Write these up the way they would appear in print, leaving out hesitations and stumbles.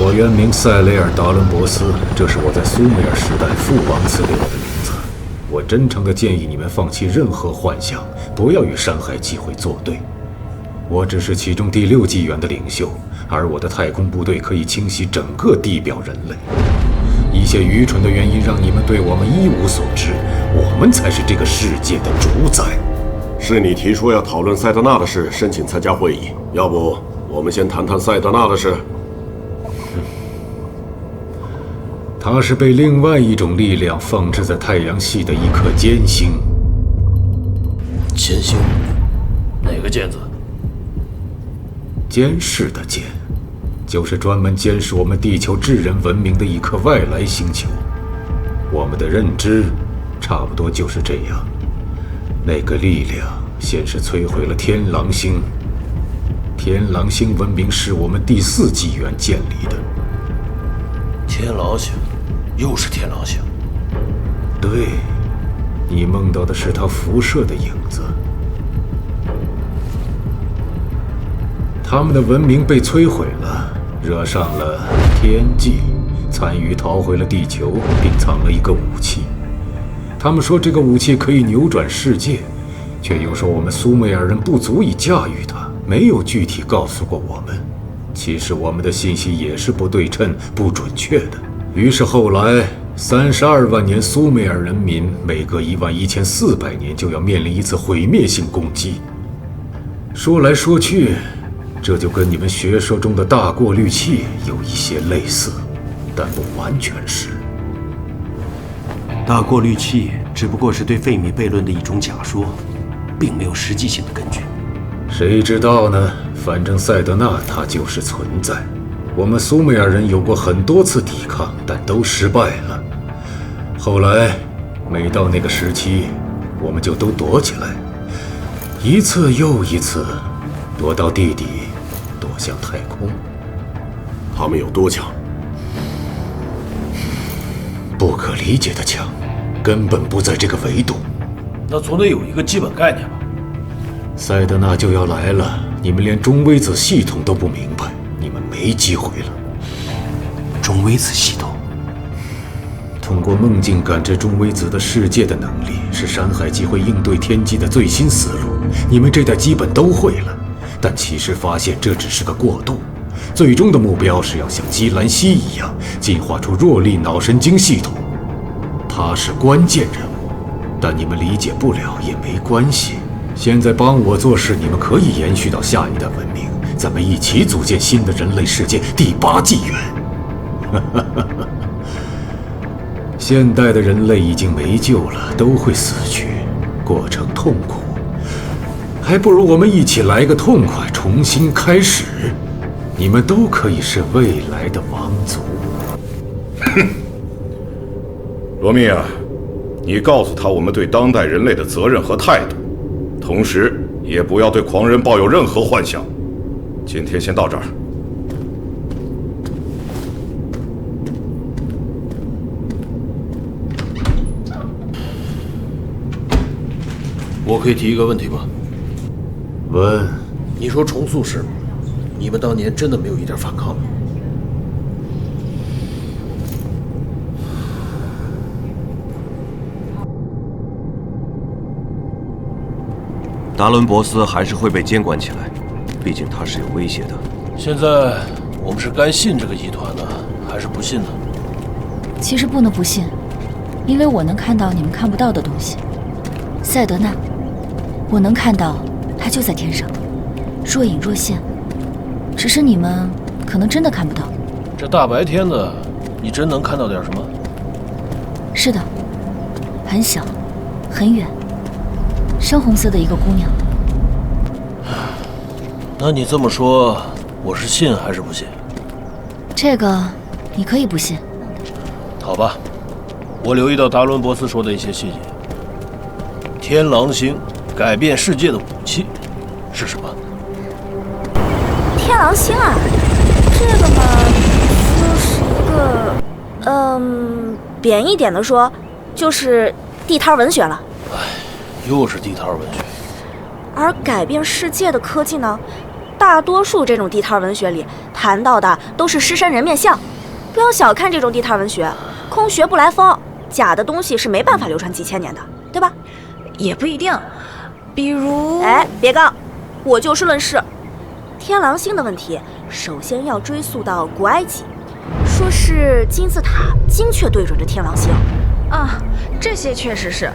我原名塞雷尔·达伦博斯，这是我在苏美尔时代父王赐给我的名字。我真诚地建议你们放弃任何幻想，不要与山海机会作对。我只是其中第6纪元的领袖，而我的太空部队可以清洗整个地表人类。一些愚蠢的原因让你们对我们一无所知，我们才是这个世界的主宰。是你提出要讨论塞德纳的事，申请参加会议。要不，我们先谈谈塞德纳的事。它是被另外一种力量放置在太阳系的一颗歼星。歼星？哪个歼字？监视的监，就是专门监视我们地球智人文明的一颗外来星球。我们的认知，差不多就是这样。那个力量先是摧毁了天狼星。天狼星文明是我们第4纪元建立的。天狼星，又是天狼星。对，你梦到的是它辐射的影子。他们的文明被摧毁了，惹上了天际，残余逃回了地球，并藏了一个武器。他们说这个武器可以扭转世界，却又说我们苏美尔人不足以驾驭它，没有具体告诉过我们。其实我们的信息也是不对称、不准确的。于是后来，32万年苏美尔人民每隔11400年就要面临一次毁灭性攻击。说来说去，这就跟你们学说中的大过滤器有一些类似，但不完全是。大过滤器只不过是对费米悖论的一种假说，并没有实际性的根据。谁知道呢？反正塞德纳它就是存在。我们苏美尔人有过很多次抵抗，但都失败了。后来，每到那个时期，我们就都躲起来，一次又一次，躲到地底，躲向太空。他们有多强？不可理解的强，根本不在这个维度。那总得有一个基本概念吧？塞德纳就要来了，你们连中微子系统都不明白，你们没机会了。中微子系统，通过梦境感知中微子的世界的能力，是山海机会应对天机的最新思路。你们这代基本都会了，但其实发现这只是个过渡，最终的目标是要像基兰西一样，进化出弱力脑神经系统。它是关键人物，但你们理解不了也没关系。现在帮我做事，你们可以延续到下一代文明，咱们一起组建新的人类世界第8纪元。现代的人类已经没救了，都会死去，过程痛苦，还不如我们一起来个痛快，重新开始。你们都可以是未来的王族。哼，罗密亚，你告诉他我们对当代人类的责任和态度，同时也不要对狂人抱有任何幻想。今天先到这儿。我可以提一个问题吗？问。你说重塑时，你们当年真的没有一点反抗吗？达伦博斯还是会被监管起来，毕竟他是有威胁的。现在我们是该信这个集团呢，还是不信呢？其实不能不信，因为我能看到你们看不到的东西。塞德纳，我能看到，他就在天上，若隐若现，只是你们可能真的看不到。这大白天的，你真能看到点什么？是的，很小，很远，深红色的一个姑娘。那你这么说，我是信还是不信？这个你可以不信。好吧，我留意到达伦博斯说的一些细节。天狼星改变世界的武器是什么？天狼星啊，这个嘛，就是一个，贬一点的说，就是地摊文学了。哎，又是地摊文学。而改变世界的科技呢，大多数这种地摊文学里，它谈到的都是狮身人面像。不要小看这种地摊文学，空穴不来风，假的东西是没办法流传几千年的，对吧？也不一定，比如……哎，别杠，我就事论事。天狼星的问题，首先要追溯到古埃及，说是金字塔精确对准着天狼星。啊，这些确实是，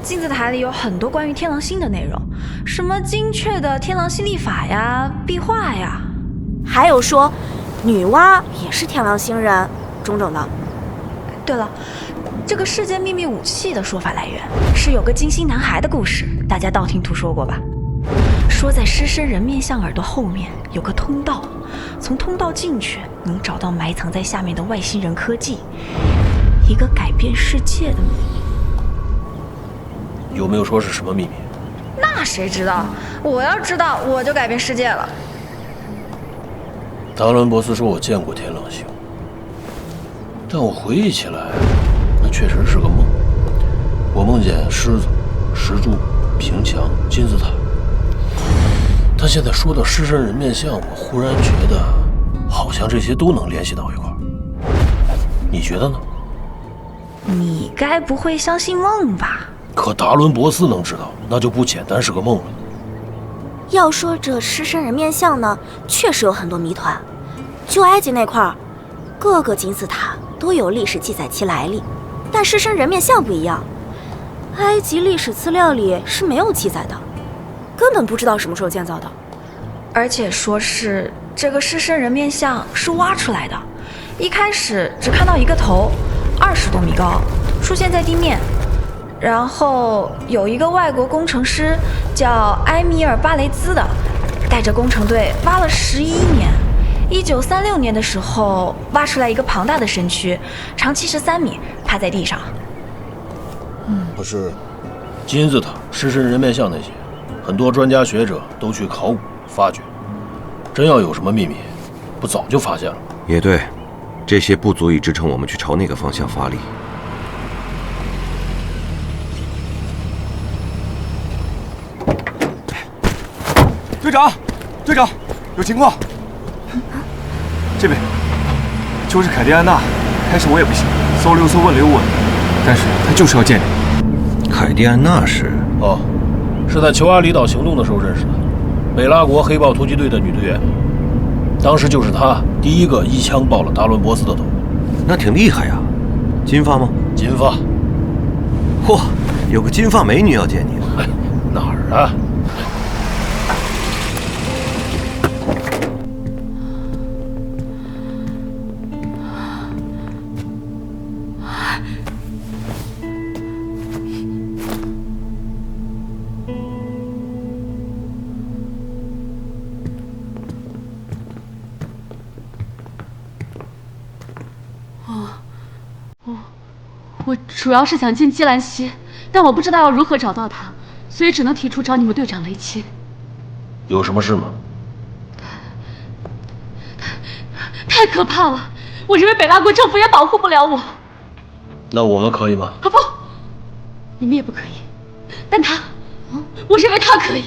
金字塔里有很多关于天狼星的内容，什么精确的天狼星历法呀、壁画呀，还有说女娲也是天狼星人，种种的。对了，这个世界秘密武器的说法来源是有个金星男孩的故事，大家道听途说过吧？说在狮身人面像耳朵后面有个通道，从通道进去能找到埋藏在下面的外星人科技，一个改变世界的秘密。有没有说是什么秘密？那谁知道？我要知道，我就改变世界了。达伦博斯说我见过天狼星，但我回忆起来，那确实是个梦。我梦见狮子、石柱、平墙、金字塔。他现在说到狮身人面像，我忽然觉得好像这些都能联系到一块儿。你觉得呢？你该不会相信梦吧？可达伦博斯能知道，那就不简单是个梦了。要说这狮身人面像呢，确实有很多谜团。就埃及那块儿，各个金字塔都有历史记载其来历，但狮身人面像不一样，埃及历史资料里是没有记载的，根本不知道什么时候建造的。而且说是这个狮身人面像是挖出来的，一开始只看到一个头，20多米高，出现在地面。然后有一个外国工程师叫埃米尔·巴雷兹的，带着工程队挖了11年，1936年的时候挖出来一个庞大的身躯，长73米，趴在地上。可是金字塔、狮身人面像那些，很多专家学者都去考古发掘，真要有什么秘密，不早就发现了吗？也对，这些不足以支撑我们去朝那个方向发力。队长，有情况。这边就是凯蒂安娜。开始我也不信，搜了又搜，问了又问，但是她就是要见你。凯蒂安娜是？哦，是在求阿里岛行动的时候认识的，美拉国黑豹突击队的女队员。当时就是她第一个一枪爆了达伦博斯的头。那挺厉害呀，金发吗？金发。嚯，有个金发美女要见你了。哎，哪儿啊？我主要是想见基兰西，但我不知道要如何找到他，所以只能提出找你们队长雷奇。有什么事吗？太可怕了！我认为北拉国政府也保护不了我。那我们可以吗？啊不，你们也不可以。但他，我认为他可以。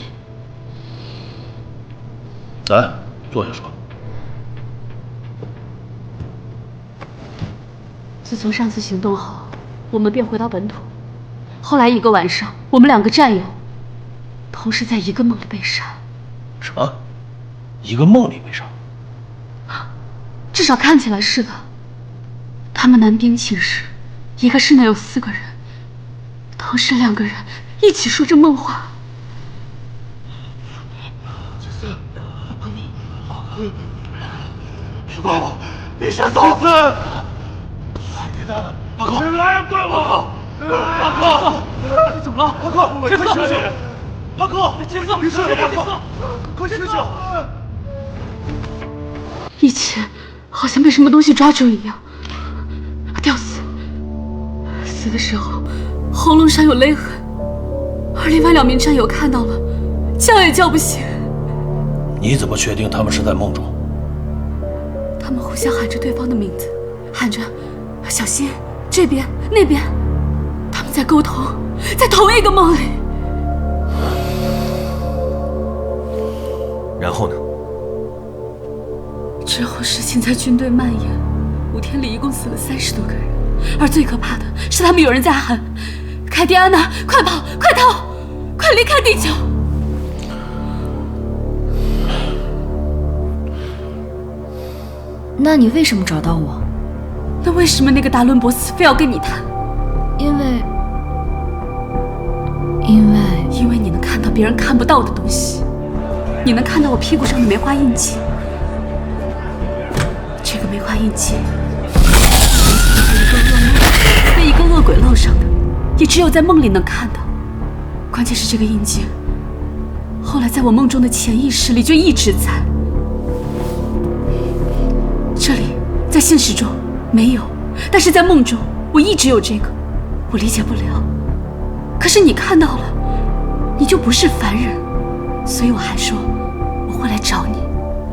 来，坐下说。自从上次行动后，我们便回到本土。后来一个晚上，我们2个战友同时在一个梦里被杀。什么？一个梦里被杀？至少看起来是的。他们男兵寝室，一个室内有4个人，同时2个人一起说着梦话。师傅，你先走。大哥，来呀，过来吧！大哥，你怎么了？大哥，快醒醒！大哥，金色，没事了，大哥，快醒醒！以前好像被什么东西抓住一样，吊死。死的时候喉咙上有勒痕，而另外2名战友看到了，叫也叫不醒。你怎么确定他们是在梦中？他们互相喊着对方的名字，喊着小心这边那边，他们在沟通，在同一个梦里。然后呢？之后事情在军队蔓延，5天里一共死了30多个人，而最可怕的是，他们有人在喊：“凯蒂安娜，快跑，快逃，快离开地球！”那你为什么找到我？那为什么那个达伦博斯非要跟你谈？因为你能看到别人看不到的东西，你能看到我屁股上的梅花印记。这个梅花印记被一个恶鬼烙上的，也只有在梦里能看到。关键是这个印记，后来在我梦中的潜意识里就一直在。这里在现实中没有，但是在梦中我一直有这个，我理解不了。可是你看到了，你就不是凡人，所以我还说我会来找你。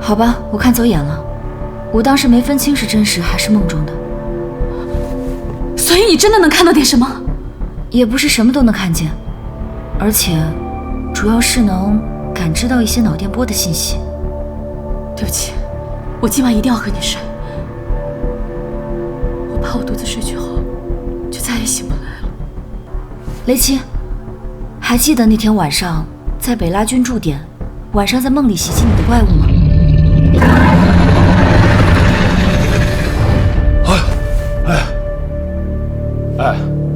好吧，我看走眼了，我当时没分清是真实还是梦中的。所以你真的能看到点什么？也不是什么都能看见，而且主要是能感知到一些脑电波的信息。对不起，我今晚一定要和你睡，我怕我独自睡去后就再也醒不来了。雷奇，还记得那天晚上在北拉军驻点，晚上在梦里袭击你的怪物吗？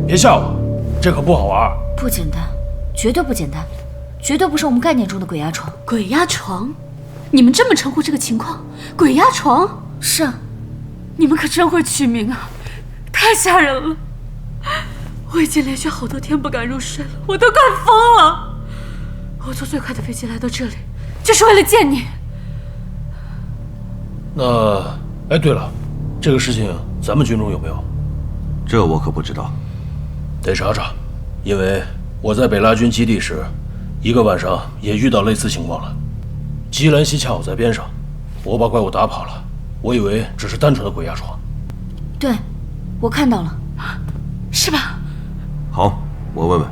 别吓我，这可不好玩。不简单，绝对不简单，绝对不是我们概念中的鬼压床。鬼压床？你们这么称呼这个情况？鬼压床？是啊，你们可真会取名啊，太吓人了！我已经连续好多天不敢入睡了，我都快疯了。我坐最快的飞机来到这里，就是为了见你。哎，对了，这个事情咱们军中有没有？这我可不知道，得查查，因为我在北拉军基地时，一个晚上也遇到类似情况了。基兰西恰好在边上，我把怪物打跑了，我以为只是单纯的鬼压床。对，我看到了，是吧？好，我问问。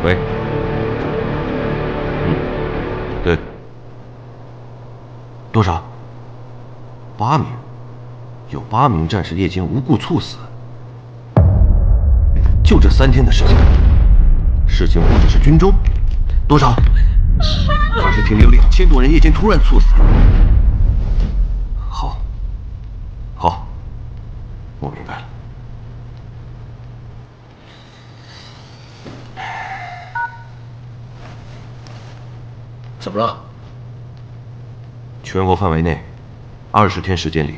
喂，对，多少？8名，有8名战士夜间无故猝死，就这3天的时间。事情不只是军中，多少？20天里有2000多人夜间突然猝死。好，我明白了。怎么了？全国范围内，20天时间里，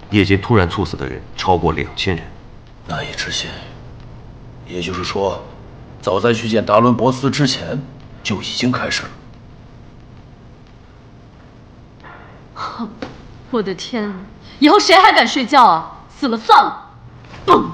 夜间突然猝死的人超过2000人。难以置信。也就是说，早在去见达伦博斯之前就已经开始了。我的天，以后谁还敢睡觉啊？死了算了！嘣。